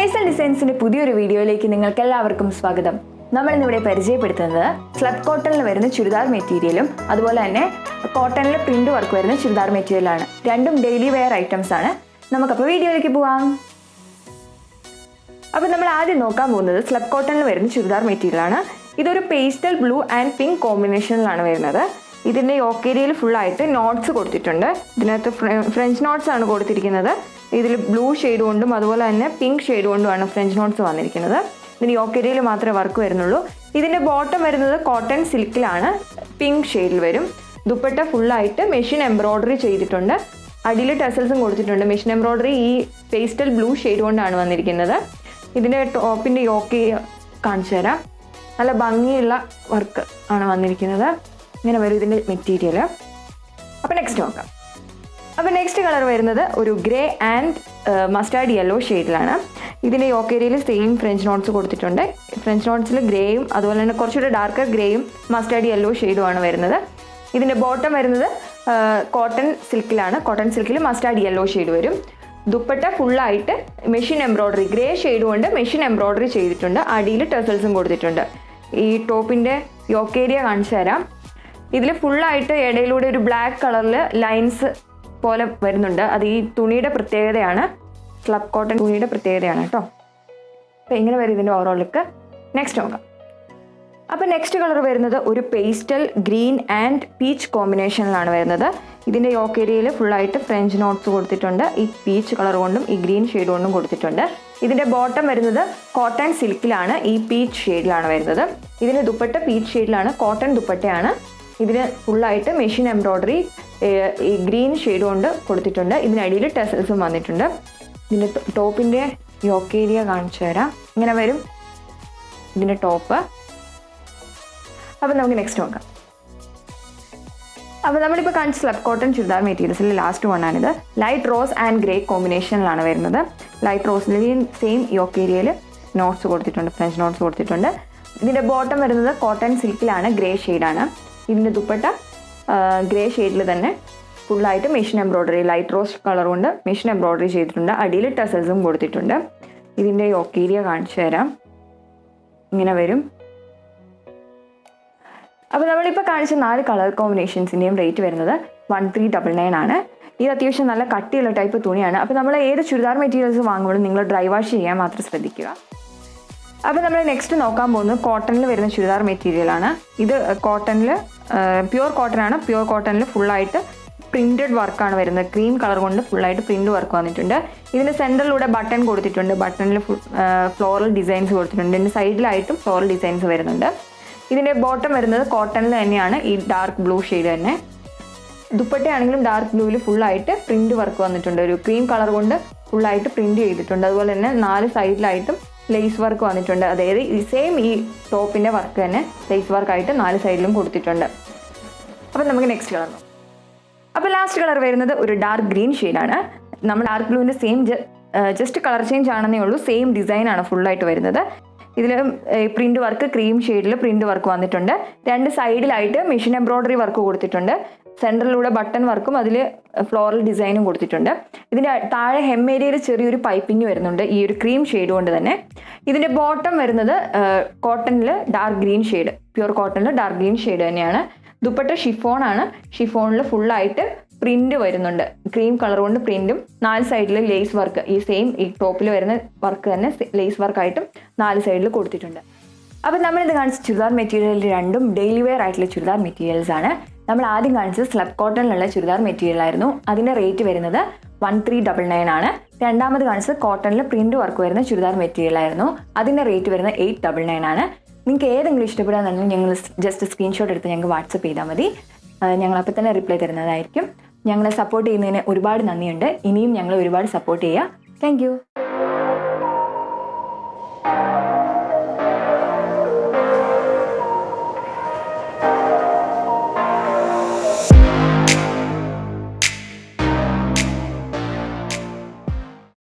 Hazel ഡിസൈൻസിന്റെ പുതിയൊരു വീഡിയോയിലേക്ക് നിങ്ങൾക്ക് എല്ലാവർക്കും സ്വാഗതം. നമ്മൾ ഇന്നിവിടെ പരിചയപ്പെടുത്തുന്നത് സ്ലബ് കോട്ടണിൽ വരുന്ന ചുരിദാർ മെറ്റീരിയലും അതുപോലെ തന്നെ കോട്ടണിൽ പ്രിന്റ് വർക്ക് വരുന്ന ചുരിദാർ മെറ്റീരിയലാണ്. രണ്ടും ഡെയിലി വെയർ ഐറ്റംസ് ആണ്. നമുക്കപ്പോൾ വീഡിയോയിലേക്ക് പോവാം. അപ്പോൾ നമ്മൾ ആദ്യം നോക്കാൻ പോകുന്നത് സ്ലബ് കോട്ടണിൽ വരുന്ന ചുരിദാർ മെറ്റീരിയലാണ്. ഇതൊരു പേസ്റ്റൽ ബ്ലൂ ആൻഡ് പിങ്ക് കോമ്പിനേഷനിലാണ് വരുന്നത്. ഇതിൻ്റെ യോക്ക് ഏരിയയിൽ ഫുള്ളായിട്ട് നോട്ട്സ് കൊടുത്തിട്ടുണ്ട്. ഇതിനകത്ത് ഫ്രഞ്ച് നോട്ട്സ് ആണ് കൊടുത്തിരിക്കുന്നത്. ഇതിൽ ബ്ലൂ ഷെയ്ഡ് കൊണ്ടും അതുപോലെ തന്നെ പിങ്ക് ഷെയ്ഡ് കൊണ്ടുമാണ് ഫ്രഞ്ച് നോട്ട്സ് വന്നിരിക്കുന്നത്. ഇതിന് യോക്ക് ഏരിയയിൽ മാത്രമേ വർക്ക് വരുന്നുള്ളൂ. ഇതിൻ്റെ ബോട്ടം വരുന്നത് കോട്ടൺ സിൽക്കിലാണ്, പിങ്ക് ഷെയ്ഡിൽ വരും. ദുപ്പട്ട ഫുള്ളായിട്ട് മെഷീൻ എംബ്രോയ്ഡറി ചെയ്തിട്ടുണ്ട്. അടിയിൽ ടെസൽസും കൊടുത്തിട്ടുണ്ട്. മെഷീൻ എംബ്രോയ്ഡറി ഈ പേസ്റ്റൽ ബ്ലൂ ഷെയ്ഡ് കൊണ്ടാണ് വന്നിരിക്കുന്നത്. ഇതിൻ്റെ ടോപ്പിൻ്റെ യോക്ക് കാണിച്ചു തരാം. നല്ല ഭംഗിയുള്ള വർക്ക് ആണ് വന്നിരിക്കുന്നത്. ഇങ്ങനെ വരും ഇതിൻ്റെ മെറ്റീരിയൽ. അപ്പോൾ നെക്സ്റ്റ് നോക്കാം. അപ്പോൾ നെക്സ്റ്റ് കളർ വരുന്നത് ഒരു ഗ്രേ ആൻഡ് മസ്റ്റാർഡ് യെല്ലോ ഷെയ്ഡിലാണ്. ഇതിൻ്റെ യോക്ക് ഏരിയയിൽ സെയിം ഫ്രഞ്ച് നോട്ട്സ് കൊടുത്തിട്ടുണ്ട്. ഫ്രഞ്ച് നോട്ട്സിൽ ഗ്രേയും അതുപോലെ തന്നെ കുറച്ചുകൂടെ ഡാർക്കർ ഗ്രേയും മസ്റ്റാർഡ് യെല്ലോ ഷെയ്ഡുമാണ് വരുന്നത്. ഇതിൻ്റെ ബോട്ടം വരുന്നത് കോട്ടൺ സിൽക്കിലാണ്. കോട്ടൺ സിൽക്കിൽ മസ്റ്റാർഡ് യെല്ലോ ഷെയ്ഡ് വരും. ദുപ്പട്ട ഫുള്ളായിട്ട് മെഷീൻ എംബ്രോയ്ഡറി ഗ്രേ ഷെയ്ഡ് കൊണ്ട് മെഷീൻ എംബ്രോയ്ഡറി ചെയ്തിട്ടുണ്ട്. അടിയിൽ ടെസൽസും കൊടുത്തിട്ടുണ്ട്. ഈ ടോപ്പിൻ്റെ യോക്ക് ഏരിയ കാണിച്ചു തരാം. ഇതിൽ ഫുള്ളായിട്ട് ഇടയിലൂടെ ഒരു ബ്ലാക്ക് കളറിൽ ലൈൻസ് പോലെ വരുന്നുണ്ട്. അത് ഈ തുണിയുടെ പ്രത്യേകതയാണ്. സ്ലബ് കോട്ടൺ തുണിയുടെ പ്രത്യേകതയാണ് കേട്ടോ. അപ്പോൾ ഇങ്ങനെ വരും ഇതിൻ്റെ ഓവറോൾ ലുക്ക്. നെക്സ്റ്റ് നോക്കാം. അപ്പോൾ നെക്സ്റ്റ് കളർ വരുന്നത് ഒരു പേസ്റ്റൽ ഗ്രീൻ ആൻഡ് പീച്ച് കോമ്പിനേഷനിലാണ് വരുന്നത്. ഇതിൻ്റെ യോക്ക് ഏരിയയിൽ ഫുള്ളായിട്ട് ഫ്രഞ്ച് നോട്ട്സ് കൊടുത്തിട്ടുണ്ട്. ഈ പീച്ച് കളർ കൊണ്ടും ഈ ഗ്രീൻ ഷെയ്ഡ് കൊണ്ടും കൊടുത്തിട്ടുണ്ട്. ഇതിൻ്റെ ബോട്ടം വരുന്നത് കോട്ടൺ സിൽക്കിലാണ്. ഈ പീച്ച് ഷെയ്ഡിലാണ് വരുന്നത്. ഇതിൻ്റെ ദുപ്പട്ട പീച്ച് ഷെയ്ഡിലാണ്. കോട്ടൺ ദുപ്പട്ടയാണ്. ഇതിന് ഫുള്ളായിട്ട് മെഷീൻ എംബ്രോയ്ഡറി ഈ ഗ്രീൻ ഷെയ്ഡ് കൊണ്ട് കൊടുത്തിട്ടുണ്ട്. ഇതിനടിയിൽ ടെസൽസും വന്നിട്ടുണ്ട്. ഇതിൻ്റെ ടോപ്പിൻ്റെ യോക്ക് ഏരിയ കാണിച്ചു തരാം. ഇങ്ങനെ വരും ഇതിൻ്റെ ടോപ്പ്. അപ്പോൾ നമുക്ക് നെക്സ്റ്റ് നോക്കാം. അപ്പോൾ നമ്മളിപ്പോൾ കാണിച്ച സ്ലബ് കോട്ടൺ ചുരിദാർ മെറ്റീരിയൽസിൽ ലാസ്റ്റ് വണ്ണാണിത്. ലൈറ്റ് റോസ് ആൻഡ് ഗ്രേ കോമ്പിനേഷനിലാണ് വരുന്നത്. ലൈറ്റ് റോസിൽ സെയിം യോക്ക് ഏരിയയിൽ നോട്ട്സ് കൊടുത്തിട്ടുണ്ട്, ഫ്രഞ്ച് നോട്ട്സ് കൊടുത്തിട്ടുണ്ട്. ഇതിൻ്റെ ബോട്ടം വരുന്നത് കോട്ടൺ സിൽക്കിലാണ്, ഗ്രേ ഷെയ്ഡാണ്. ഇതിൻ്റെ ദുപ്പട്ട ഗ്രേ ഷെയ്ഡിൽ തന്നെ ഫുള്ളായിട്ട് machine embroidery light rose colour കൊണ്ട് മെഷീൻ എംബ്രോയ്ഡറി ചെയ്തിട്ടുണ്ട്. അടിയിൽ ടെസൽസും കൊടുത്തിട്ടുണ്ട്. ഇതിൻ്റെ യോക്ക് ഏരിയ കാണിച്ചു തരാം. ഇങ്ങനെ വരും. അപ്പോൾ നമ്മളിപ്പോൾ കാണിച്ച 4 കളർ കോമ്പിനേഷൻസിൻ്റെയും റേറ്റ് വരുന്നത് 1399 ആണ്. ഇത് അത്യാവശ്യം നല്ല കട്ടിയുള്ള ടൈപ്പ് തുണിയാണ്. അപ്പോൾ നമ്മൾ ഏത് ചുരിദാർ മെറ്റീരിയൽസ് വാങ്ങുമ്പോഴും നിങ്ങൾ ഡ്രൈ വാഷ് ചെയ്യാൻ മാത്രം ശ്രദ്ധിക്കുക. അപ്പോൾ നമ്മൾ നെക്സ്റ്റ് നോക്കാൻ പോകുന്നത് കോട്ടണിൽ വരുന്ന ചുരിദാർ മെറ്റീരിയലാണ്. ഇത് കോട്ടണിൽ പ്യുവർ കോട്ടൺ ആണ്. പ്യുവർ കോട്ടണിൽ ഫുള്ളായിട്ട് പ്രിൻറ്റഡ് വർക്കാണ് വരുന്നത്. ക്രീം കളർ കൊണ്ട് ഫുള്ളായിട്ട് പ്രിൻറ്റ് വർക്ക് വന്നിട്ടുണ്ട്. ഇതിൻ്റെ സെൻറ്ററിലൂടെ ബട്ടൺ കൊടുത്തിട്ടുണ്ട്. ബട്ടണിൽ ഫ്ലോറൽ ഡിസൈൻസ് കൊടുത്തിട്ടുണ്ട്. ഇതിൻ്റെ സൈഡിലായിട്ടും ഫ്ലോറൽ ഡിസൈൻസ് വരുന്നുണ്ട്. ഇതിൻ്റെ ബോട്ടം വരുന്നത് കോട്ടണിൽ തന്നെയാണ്, ഈ ഡാർക്ക് ബ്ലൂ ഷെയ്ഡ് തന്നെ. ദുപ്പട്ടയാണെങ്കിലും ഡാർക്ക് ബ്ലൂവിൽ ഫുള്ളായിട്ട് പ്രിൻറ്റ് വർക്ക് വന്നിട്ടുണ്ട്. ഒരു ക്രീം കളർ കൊണ്ട് ഫുള്ളായിട്ട് പ്രിൻറ്റ് ചെയ്തിട്ടുണ്ട്. അതുപോലെ തന്നെ 4 സൈഡിലായിട്ടും ലേസ് വർക്ക് വന്നിട്ടുണ്ട്. അതായത് ഈ സെയിം ഈ ടോപ്പിൻ്റെ വർക്ക് തന്നെ ലേസ് വർക്കായിട്ട് 4 സൈഡിലും കൊടുത്തിട്ടുണ്ട്. അപ്പോൾ നമുക്ക് നെക്സ്റ്റ് കളർ നോക്കാം. അപ്പോൾ ലാസ്റ്റ് കളർ വരുന്നത് ഒരു ഡാർക്ക് ഗ്രീൻ ഷെയ്ഡാണ്. നമ്മൾ ഡാർക്ക് ബ്ലൂവിൻ്റെ സെയിം ജസ്റ്റ് കളർ ചേഞ്ച് ആണെന്നേ ഉള്ളൂ. സെയിം ഡിസൈനാണ് ഫുള്ളായിട്ട് വരുന്നത്. ഇതിൽ പ്രിൻറ്റ് വർക്ക് ക്രീം ഷെയ്ഡിൽ പ്രിൻറ്റ് വർക്ക് വന്നിട്ടുണ്ട്. 2 സൈഡിലായിട്ട് മെഷീൻ എംബ്രോയ്ഡറി വർക്ക് കൊടുത്തിട്ടുണ്ട്. സെൻറ്ററിലൂടെ ബട്ടൺ വർക്കും അതിൽ ഫ്ലോറൽ ഡിസൈനും കൊടുത്തിട്ടുണ്ട്. ഇതിൻ്റെ താഴെ ഹെം ഏരിയയിൽ ചെറിയൊരു പൈപ്പിംഗ് വരുന്നുണ്ട്, ഈ ഒരു ക്രീം ഷെയ്ഡ് കൊണ്ട് തന്നെ. ഇതിൻ്റെ ബോട്ടം വരുന്നത് കോട്ടണിൽ ഡാർക്ക് ഗ്രീൻ ഷെയ്ഡ്, പ്യുവർ കോട്ടണിൽ ഡാർക്ക് ഗ്രീൻ ഷെയ്ഡ് തന്നെയാണ്. ദുപ്പട്ട ഷിഫോണാണ്. ഷിഫോണിൽ ഫുള്ളായിട്ട് പ്രിൻറ്റ് വരുന്നുണ്ട്. ക്രീം കളർ കൊണ്ട് പ്രിൻറ്റും 4 സൈഡിൽ ലേസ് വർക്ക്, ഈ സെയിം ഈ ടോപ്പിൽ വരുന്ന വർക്ക് തന്നെ ലേസ് വർക്കായിട്ടും 4 സൈഡിൽ കൊടുത്തിട്ടുണ്ട്. അപ്പോൾ നമ്മളിത് കാണിച്ച ചുരിദാർ മെറ്റീരിയൽ രണ്ടും ഡെയിലി വെയർ ആയിട്ടുള്ള ചുരിദാർ മെറ്റീരിയൽസ് ആണ്. നമ്മൾ ആദ്യം കാണിച്ചത് സ്ലബ് കോട്ടണിലുള്ള ചുരിദാർ മെറ്റീരിയൽ ആയിരുന്നു. അതിൻ്റെ റേറ്റ് വരുന്നത് 1399 ആണ്. രണ്ടാമത് കാണിച്ചത് കോട്ടണിൽ പ്രിൻറ്റ് വർക്ക് വരുന്ന ചുരിദാർ മെറ്റീരിയൽ ആയിരുന്നു. അതിൻ്റെ റേറ്റ് വരുന്നത് 899 ആണ്. നിങ്ങൾക്ക് ഏതെങ്കിലും ഇഷ്ടപ്പെടാന്നുണ്ടെങ്കിൽ ഞങ്ങൾ ജസ്റ്റ് സ്ക്രീൻഷോട്ട് എടുത്ത് ഞങ്ങൾക്ക് വാട്സപ്പ് ചെയ്താൽ മതി. ഞങ്ങൾ അപ്പോൾ തന്നെ റിപ്ലൈ തരുന്നതായിരിക്കും. ഞങ്ങളെ സപ്പോർട്ട് ചെയ്യുന്നതിന് ഒരുപാട് നന്ദിയുണ്ട്. ഇനിയും ഞങ്ങളെ ഒരുപാട് സപ്പോർട്ട് ചെയ്യുക. താങ്ക്